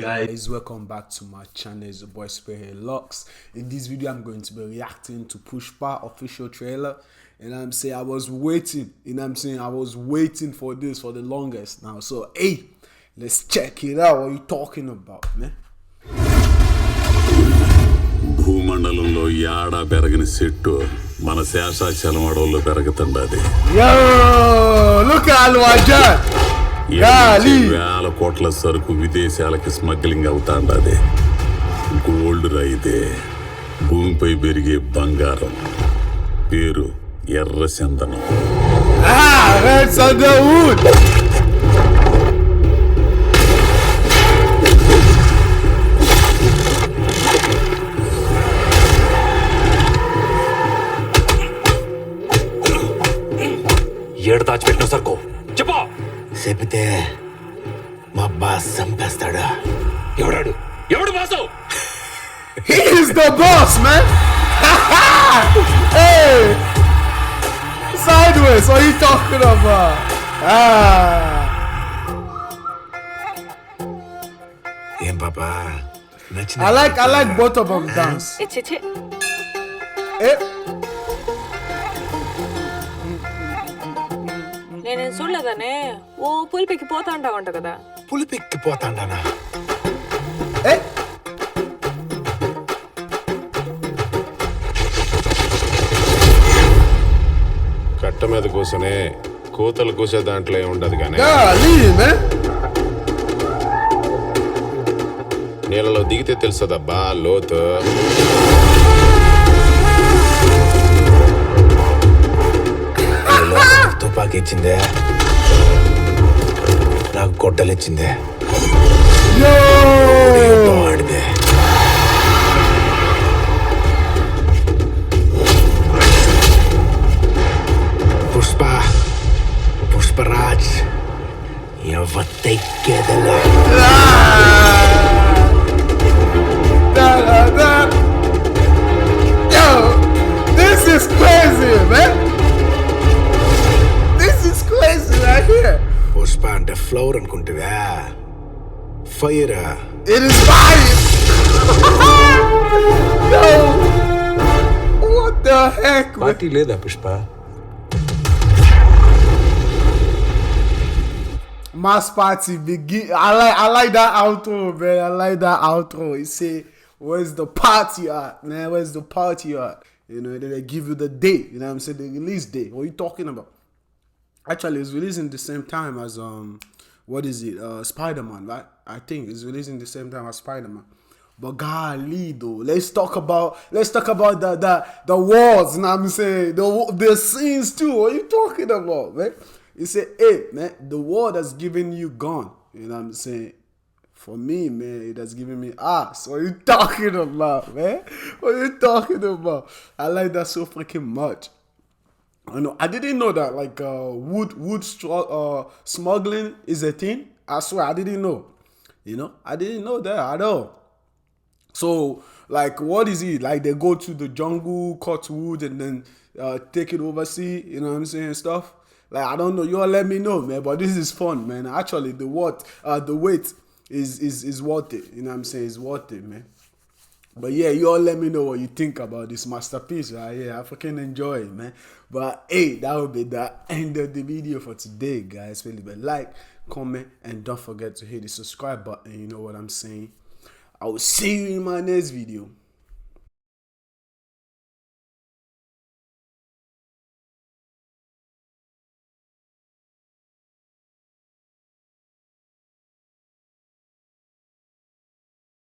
guys, welcome back to my channel. It's your boy Spray Lux. In this video I'm going to be reacting to Pushpa official trailer, and I'm saying I was waiting, I was waiting for this for the longest now. So hey, let's check it out. What are you talking about, man? భూమండలంలో యాడా పెరగని చెట్టు మన శేషాచలం అడవుల్లో పెరుగుతుండది. Yo, look at Alwajan. వేల కోట్ల సరుకు విదేశాలకి smuggling అవుతాండది. Gold రైతే భూమిపై పెరిగే బంగారం, పేరు ఎర్ర చందనం. Red Sandalwood. ఏడు దాచిపెట్టిన సరుకు చెప్పా చెబితే మా బాస్ చంపేస్తాడా? ఎవడు boss? He is the boss, man. Hey, sideways. What are you talking about? ఏం పాపా నచ్చిన? I like both of them dance. Eh? నేనేం చూడలేదనే. ఓ పులిపెక్కి పోతా అంటావంట కదా. పులిపెక్కిపోతాండానా? Eh? కట్ట మీద కూసనే కూతలు కూసే దాంట్లో ఏముండదు కానీ Golly, man. నీళ్ళలో దిగితే తెలుసదబ్బా లోతు. తుపాకి ఇచ్చిందే, నాకు గొడ్డలు ఇచ్చిందే. Yo. ఆడిదే Pushparaj ఎవతెక్కేదలా. Yo, this is crazy, man. This is crazy right here. Pushpa అంటే ఫ్లవర్ అనుకుంటువా? Fire. It is fire. Yo, what the heck, man? Party లేదా Pushpa? Mass party begin. I like that outro, man. I like that outro. You say, where's the party at, man? Where's the party at? You know, they give you the date. You know what I'm saying? The release date. What are you talking about? Actually, it's releasing the same time as what is it? Spider-Man, right? I think it's releasing the same time as Spider-Man. But golly, though, let's talk about the wars. You know what I'm saying? The scenes too. What are you talking about, man? You say, hey, man, the war that's giving you gun. You know what I'm saying? For me, man, it has given me ass. What are you talking about, man? What are you talking about? I like that so freaking much. I know. I didn't know that smuggling is a thing. I swear, I didn't know. You know, I didn't know that at all. So, like, what is it? Like, they go to the jungle, cut wood, and then take it overseas. You know what I'm saying? Stuff. Like, I don't know. You all let me know, man. But this is fun, man. Actually, the weight is worth it. You know what I'm saying? It's worth it, man. But yeah, you all let me know what you think about this masterpiece right here. I fucking enjoy it, man. But hey, that will be the end of the video for today, guys. Really, but like, comment, and don't forget to hit the subscribe button. You know what I'm saying? I will see you in my next video.